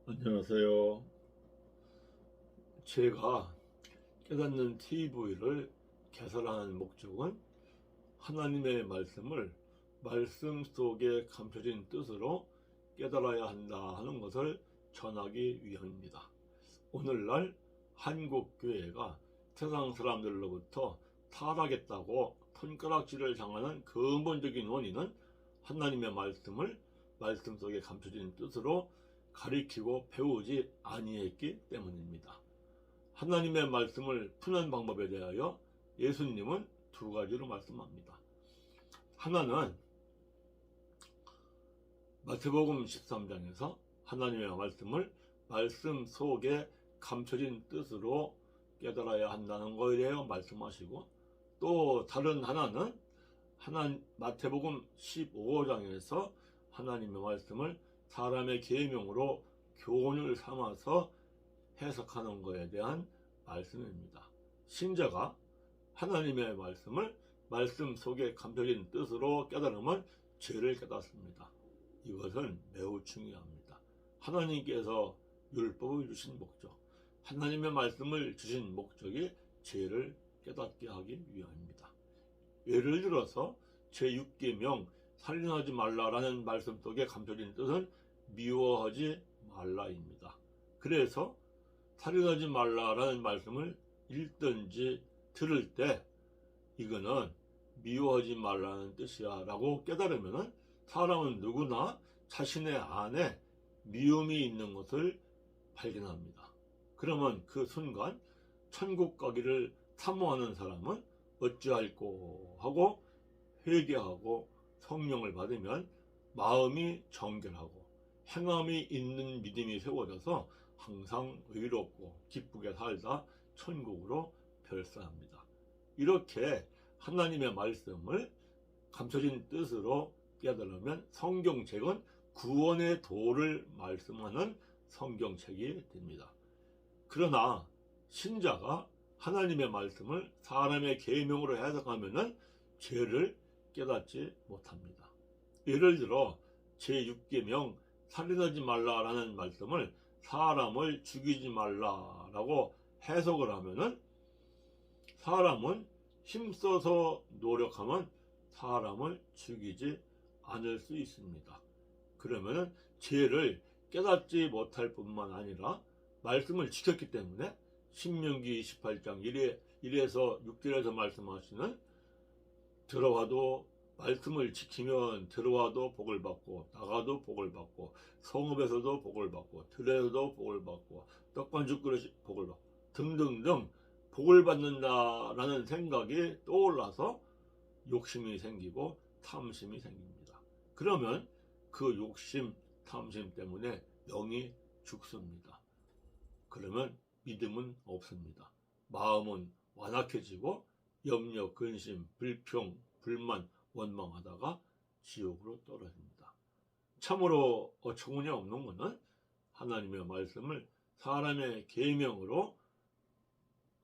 안녕하세요. 제가 깨닫는 TV를 개설하는 목적은 하나님의 말씀을 말씀 속에 감춰진 뜻으로 깨달아야 한다 하는 것을 전하기 위함입니다. 오늘날 한국 교회가 세상 사람들로부터 타락했다고 손가락질을 당하는 근본적인 원인은 하나님의 말씀을 말씀 속에 감춰진 뜻으로 가리키고 배우지 아니했기 때문입니다. 하나님의 말씀을 푸는 방법에 대하여 예수님은 두 가지로 말씀합니다. 하나는 마태복음 13장에서 하나님의 말씀을 말씀 속에 감춰진 뜻으로 깨달아야 한다는 것에 대해 말씀하시고, 또 다른 하나는 마태복음 15장에서 하나님의 말씀을 사람의 계명으로 교훈을 삼아서 해석하는 것에 대한 말씀입니다. 신자가 하나님의 말씀을 말씀 속에 감춰진 뜻으로 깨달으면 죄를 깨닫습니다. 이것은 매우 중요합니다. 하나님께서 율법을 주신 목적, 하나님의 말씀을 주신 목적이 죄를 깨닫게 하기 위함입니다. 예를 들어서 제6계명 살인하지 말라라는 말씀 속에 감춰진 뜻은 미워하지 말라입니다. 그래서 살인하지 말라라는 말씀을 읽든지 들을 때 이거는 미워하지 말라는 뜻이야 라고 깨달으면 사람은 누구나 자신의 안에 미움이 있는 것을 발견합니다. 그러면 그 순간 천국 가기를 사모하는 사람은 어찌할꼬 하고 회개하고 성령을 받으면 마음이 정결하고 행함이 있는 믿음이 세워져서 항상 의롭고 기쁘게 살다 천국으로 별사합니다. 이렇게 하나님의 말씀을 감춰진 뜻으로 깨달으면 성경책은 구원의 도를 말씀하는 성경책이 됩니다. 그러나 신자가 하나님의 말씀을 사람의 계명으로 해석하면 죄를 깨닫지 못합니다. 예를 들어 제6계명 살인하지 말라라는 말씀을 사람을 죽이지 말라라고 해석을 하면은 사람은 힘써서 노력하면 사람을 죽이지 않을 수 있습니다. 그러면은 죄를 깨닫지 못할 뿐만 아니라 말씀을 지켰기 때문에 신명기 28장 1에서 6절에서 말씀하시는 들어와도 말씀을 지키면 들어와도 복을 받고 나가도 복을 받고 성읍에서도 복을 받고 들에서도 복을 받고 떡반죽 그릇이 복을 받고 등등등 복을 받는다라는 생각이 떠올라서 욕심이 생기고 탐심이 생깁니다. 그러면 그 욕심, 탐심 때문에 영이 죽습니다. 그러면 믿음은 없습니다. 마음은 완악해지고 염려, 근심, 불평, 불만, 원망하다가 지옥으로 떨어집니다. 참으로 어처구니 없는 것은 하나님의 말씀을 사람의 계명으로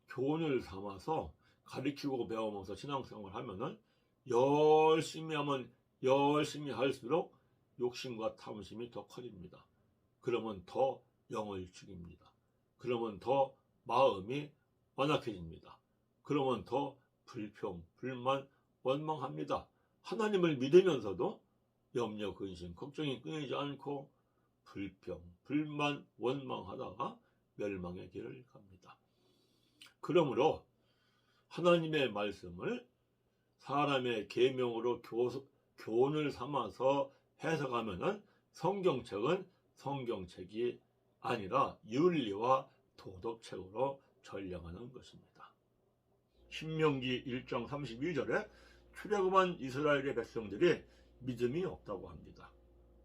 교훈을 삼아서 가르치고 배우면서 신앙생활을 하면은 열심히 하면 열심히 할수록 욕심과 탐심이 더 커집니다. 그러면 더 영을 죽입니다. 그러면 더 마음이 완악해집니다. 그러면 더 불평, 불만, 원망합니다. 하나님을 믿으면서도 염려, 근심, 걱정이 끊이지 않고 불평, 불만, 원망하다가 멸망의 길을 갑니다. 그러므로 하나님의 말씀을 사람의 계명으로 교훈을 삼아서 해석하면은 성경책은 성경책이 아니라 윤리와 도덕책으로 전령하는 것입니다. 신명기 1장 32절에 출애굽한 이스라엘의 백성들이 믿음이 없다고 합니다.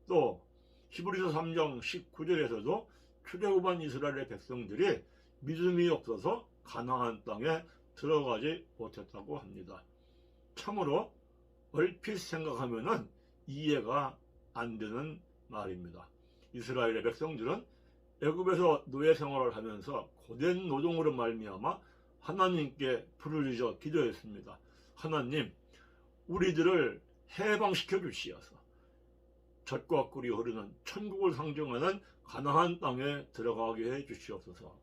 또 히브리서 3장 19절에서도 출애굽한 이스라엘의 백성들이 믿음이 없어서 가나안 땅에 들어가지 못했다고 합니다. 참으로 얼핏 생각하면은 이해가 안 되는 말입니다. 이스라엘의 백성들은 애굽에서 노예 생활을 하면서 고된 노동으로 말미암아 하나님께 부르짖어 기도했습니다. 하나님, 우리들을 해방시켜 주시어서 젖과 꿀이 흐르는 천국을 상징하는 가나안 땅에 들어가게 해 주시옵소서.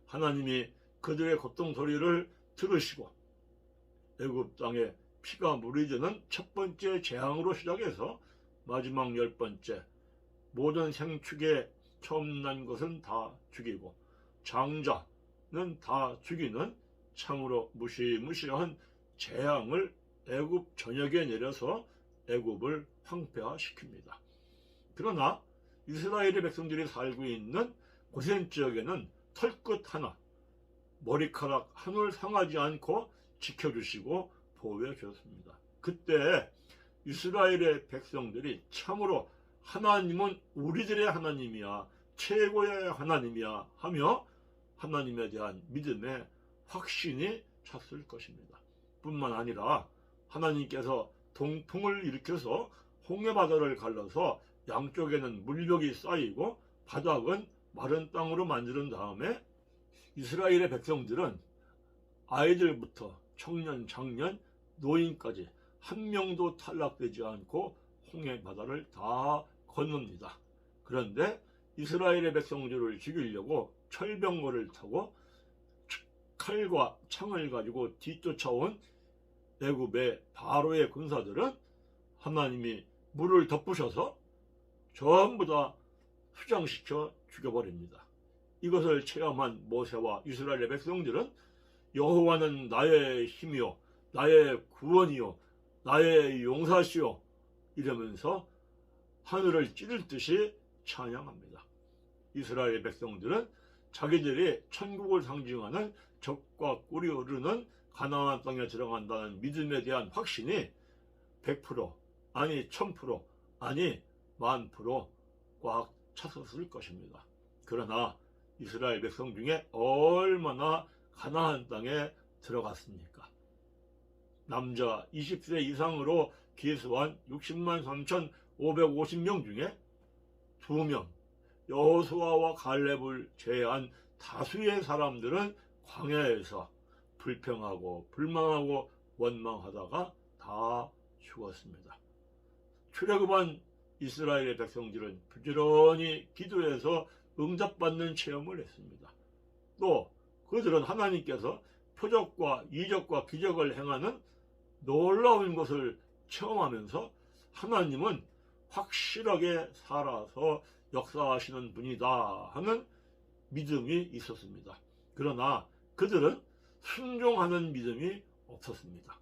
하나님이 그들의 고통 소리를 들으시고 애굽 땅에 피가 무르지는 첫 번째 재앙으로 시작해서 마지막 10번째 모든 생축에 처음 난 것은 다 죽이고 장자는 다 죽이는 참으로 무시무시한 재앙을 애굽 전역에 내려서 애굽을 황폐화시킵니다. 그러나 이스라엘의 백성들이 살고 있는 고센 지역에는 털끝 하나, 머리카락 한올 상하지 않고 지켜주시고 보호해 주셨습니다. 그때 이스라엘의 백성들이 참으로 하나님은 우리들의 하나님이야, 최고의 하나님이야 하며 하나님에 대한 믿음의 확신이 찼을 것입니다. 뿐만 아니라 하나님께서 동풍을 일으켜서 홍해바다를 갈라서 양쪽에는 물벽이 쌓이고 바닥은 마른 땅으로 만드는 다음에 이스라엘의 백성들은 아이들부터 청년, 장년, 노인까지 한 명도 탈락되지 않고 홍해바다를 다 건넙니다. 그런데 이스라엘의 백성들을 죽이려고 철병거를 타고 칼과 창을 가지고 뒤쫓아온 애굽의 바로의 군사들은 하나님이 물을 덮으셔서 전부 다 수장시켜 죽여버립니다. 이것을 체험한 모세와 이스라엘의 백성들은 여호와는 나의 힘이요 나의 구원이요 나의 용사시요 이러면서 하늘을 찌를 듯이 찬양합니다. 이스라엘 백성들은 자기들이 천국을 상징하는 젖과 꿀이 흐르는 가나안 땅에 들어간다는 믿음에 대한 확신이 100% 아니 1000% 아니 10,000% 꽉 찼었을 것입니다. 그러나 이스라엘 백성 중에 얼마나 가나안 땅에 들어갔습니까? 남자 20세 이상으로 기수한 60만 3,550명 중에 2명 여호수아와 갈렙을 제외한 다수의 사람들은 광야에서 불평하고 불만하고 원망하다가 다 죽었습니다. 출애굽한 이스라엘의 백성들은 부지런히 기도해서 응답받는 체험을 했습니다. 또 그들은 하나님께서 표적과 이적과 기적을 행하는 놀라운 것을 체험하면서 하나님은 확실하게 살아서 역사하시는 분이다 하는 믿음이 있었습니다. 그러나 그들은 순종하는 믿음이 없었습니다.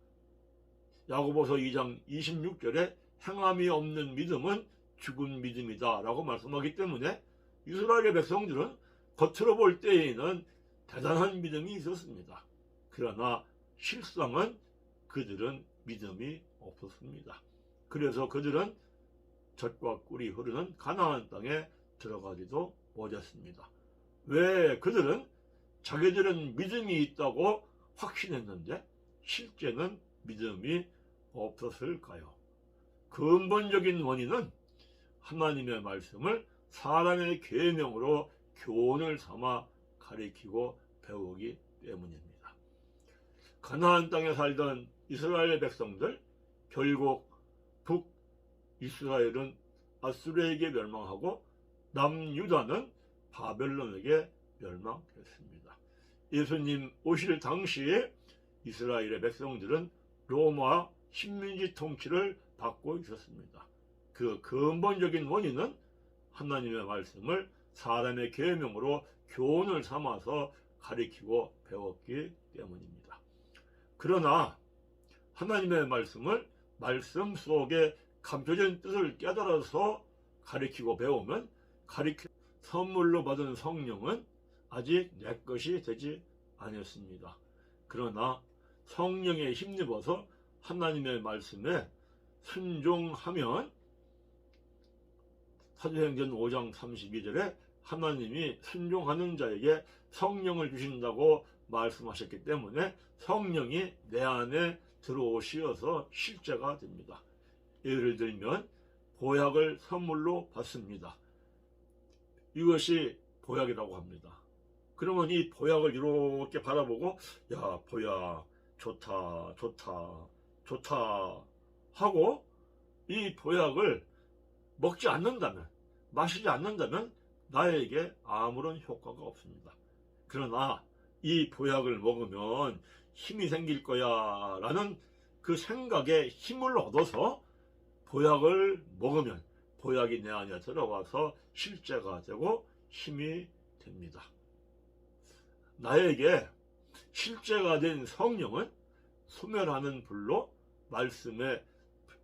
야고보서 2장 26절에 행함이 없는 믿음은 죽은 믿음이다 라고 말씀하기 때문에 이스라엘의 백성들은 겉으로 볼 때에는 대단한 믿음이 있었습니다. 그러나 실상은 그들은 믿음이 없었습니다. 그래서 그들은 젖과 꿀이 흐르는 가나안 땅에 들어가지도 못했습니다. 왜 그들은 자기들은 믿음이 있다고 확신했는데 실제는 믿음이 없었을까요? 근본적인 원인은 하나님의 말씀을 사람의 계명으로 교훈을 삼아 가리키고 배우기 때문입니다. 가나안 땅에 살던 이스라엘 백성들, 결국 북이스라엘은 아수르에게 멸망하고 남유다는 바벨론에게 멸망했습니다. 예수님 오실 당시에 이스라엘의 백성들은 로마 식민지 통치를 받고 있었습니다. 그 근본적인 원인은 하나님의 말씀을 사람의 계명으로 교훈을 삼아서 가리키고 배웠기 때문입니다. 그러나 하나님의 말씀을 말씀 속에 감춰진 뜻을 깨달아서 가리키고 배우면 선물로 받은 성령은 아직 내 것이 되지 않았습니다. 그러나 성령에 힘입어서 하나님의 말씀에 순종하면 사도행전 5장 32절에 하나님이 순종하는 자에게 성령을 주신다고 말씀하셨기 때문에 성령이 내 안에 들어오시어서 실제가 됩니다. 예를 들면 보약을 선물로 받습니다. 이것이 보약이라고 합니다. 그러면 이 보약을 이렇게 바라보고 야 보약 좋다 좋다 좋다 하고 이 보약을 먹지 않는다면, 마시지 않는다면 나에게 아무런 효과가 없습니다. 그러나 이 보약을 먹으면 힘이 생길 거야 라는 그 생각에 힘을 얻어서 보약을 먹으면 보약이 내 안에 들어와서 실제가 되고 힘이 됩니다. 나에게 실제가 된 성령은 소멸하는 불로 말씀에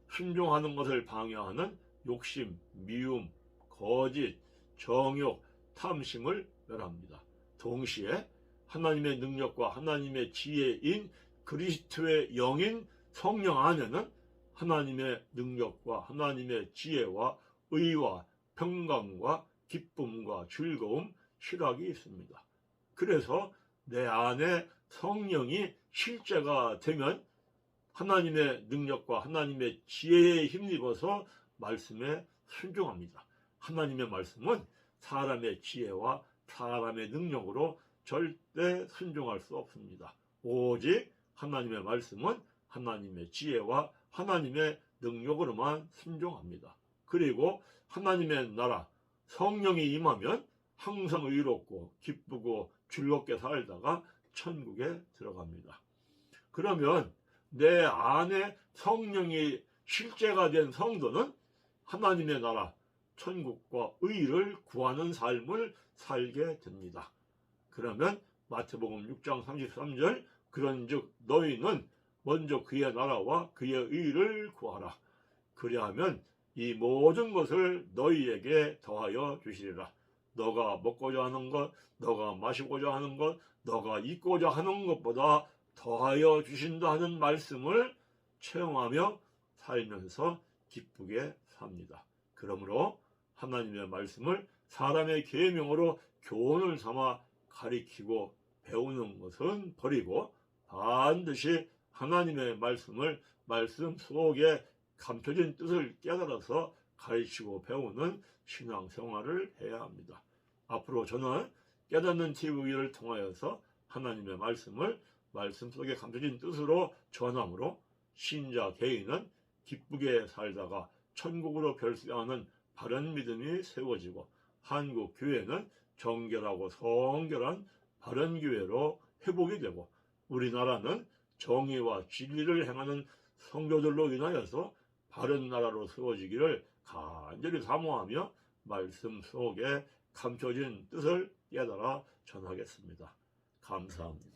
순종하는 것을 방해하는 욕심, 미움, 거짓, 정욕, 탐심을 멸합니다. 동시에 하나님의 능력과 하나님의 지혜인 그리스도의 영인 성령 안에는 하나님의 능력과 하나님의 지혜와 의와 평강과 기쁨과 즐거움, 희락이 있습니다. 그래서 내 안에 성령이 실제가 되면 하나님의 능력과 하나님의 지혜에 힘입어서 말씀에 순종합니다. 하나님의 말씀은 사람의 지혜와 사람의 능력으로 절대 순종할 수 없습니다. 오직 하나님의 말씀은 하나님의 지혜와 하나님의 능력으로만 순종합니다. 그리고 하나님의 나라, 성령이 임하면 항상 의롭고 기쁘고 즐겁게 살다가 천국에 들어갑니다. 그러면 내 안에 성령이 실제가 된 성도는 하나님의 나라, 천국과 의를 구하는 삶을 살게 됩니다. 그러면 마태복음 6장 33절 그런즉 너희는 먼저 그의 나라와 그의 의를 구하라. 그리하면 이 모든 것을 너희에게 더하여 주시리라. 너가 먹고자 하는 것, 너가 마시고자 하는 것, 너가 입고자 하는 것보다 더하여 주신다 하는 말씀을 체험하며 살면서 기쁘게 삽니다. 그러므로 하나님의 말씀을 사람의 계명으로 교훈을 삼아 가리키고 배우는 것은 버리고 반드시 하나님의 말씀을 말씀 속에 감춰진 뜻을 깨달아서 가르치고 배우는 신앙생활을 해야 합니다. 앞으로 저는 깨닫는 TV를 통하여서 하나님의 말씀을 말씀 속에 감춰진 뜻으로 전함으로 신자 개인은 기쁘게 살다가 천국으로 별세하는 바른 믿음이 세워지고 한국 교회는 정결하고 성결한 바른 교회로 회복이 되고 우리나라는 정의와 진리를 행하는 성도들로 인하여서 바른 나라로 세워지기를 간절히 사모하며 말씀 속에 감춰진 뜻을 깨달아 전하겠습니다. 감사합니다.